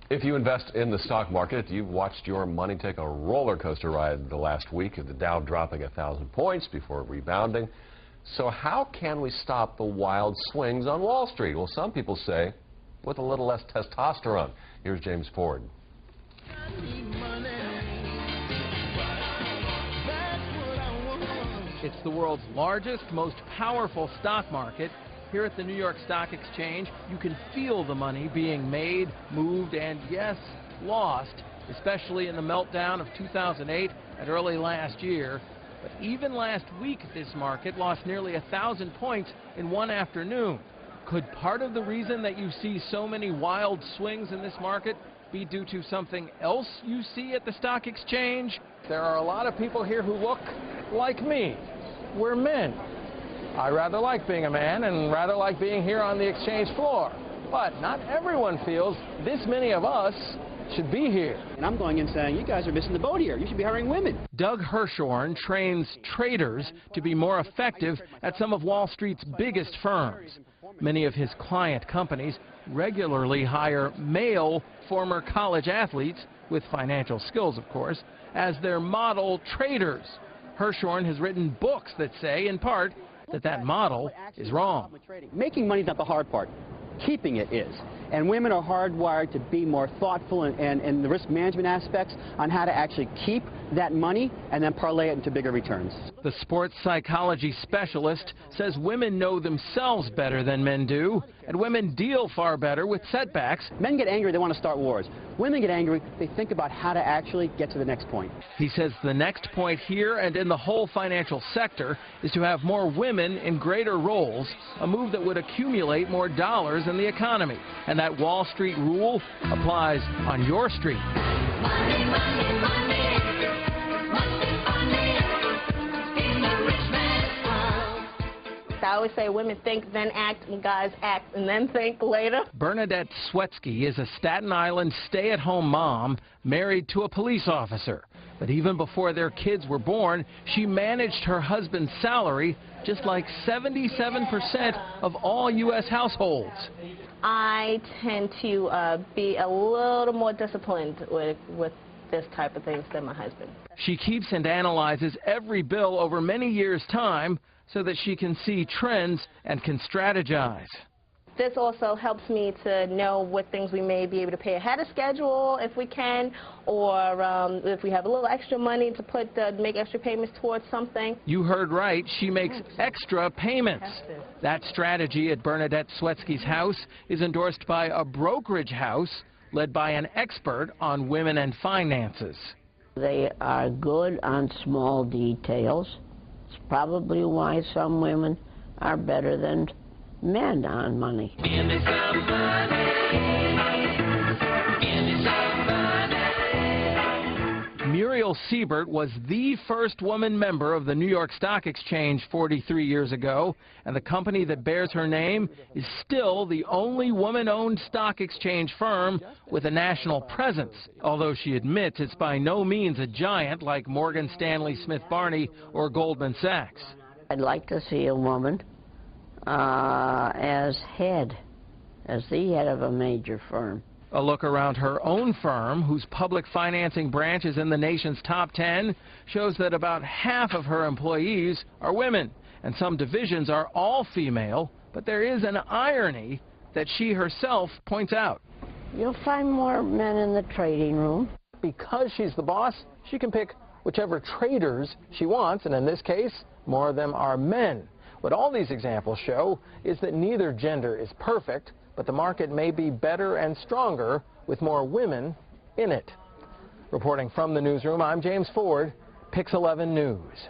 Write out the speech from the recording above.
If you invest in the stock market, you've watched your money take a roller coaster ride the last week, the Dow dropping 1,000 points before rebounding. So how can we stop the wild swings on Wall Street? Well, some people say with a little less testosterone. Here's James Ford. It's the world's largest, most powerful stock market. Here at the New York Stock Exchange, you can feel the money being made, moved, and yes, lost, especially in the meltdown of 2008 and early last year. But even last week, this market lost nearly 1,000 points in one afternoon. Could part of the reason that you see so many wild swings in this market be due to something else you see at the stock exchange? There are a lot of people here who look like me. We're men. I rather like being a man and rather like being here on the exchange floor. But not everyone feels this many of us should be here. And I'm going in saying, you guys are missing the boat here. You should be hiring women. Doug Hirshorn trains traders to be more effective at some of Wall Street's biggest firms. Many of his client companies regularly hire male former college athletes, with financial skills, of course, as their model traders. Hirshorn has written books that say, in part, that model is wrong. Making money is not the hard part. Keeping it is. And women are hardwired to be more thoughtful and the risk management aspects on how to actually keep that money and then parlay it into bigger returns. The sports psychology specialist says women know themselves better than men do, and women deal far better with setbacks. Men get angry, they want to start wars. Women get angry, they think about how to actually get to the next point. He says the next point here and in the whole financial sector is to have more women in greater roles, a move that would accumulate more dollars in the economy. And that Wall Street rule applies on your street. Money, money, money. I always say women think, then act, and guys act, and then think later. Bernadette Swetsky is a Staten Island stay-at-home mom married to a police officer. But even before their kids were born, she managed her husband's salary, just like 77% of all U.S. households. I tend to be a little more disciplined with this type of things than my husband. She keeps and analyzes every bill over many years' time so that she can see trends and can strategize. This also helps me to know what things we may be able to pay ahead of schedule if we can, or if we have a little extra money to make extra payments towards something. You heard right, she makes extra payments. That strategy at Bernadette Swetsky's house is endorsed by a brokerage house led by an expert on women and finances. They are good on small details. It's probably why some women are better than men on money. Give me some money. Give me some money. Muriel Siebert was the first woman member of the New York Stock Exchange 43 years ago, and the company that bears her name is still the only woman-owned stock exchange firm with a national presence, although she admits it's by no means a giant like Morgan Stanley Smith Barney or Goldman Sachs. I'd like to see a woman as the head of a major firm. A look around her own firm, whose public financing branch is in the nation's top 10, shows that about half of her employees are women, and some divisions are all female, but there is an irony that she herself points out. You'll find more men in the trading room. Because she's the boss, she can pick whichever traders she wants, and in this case, more of them are men. What all these examples show is that neither gender is perfect, but the market may be better and stronger with more women in it. Reporting from the newsroom, I'm James Ford, Pix 11 News.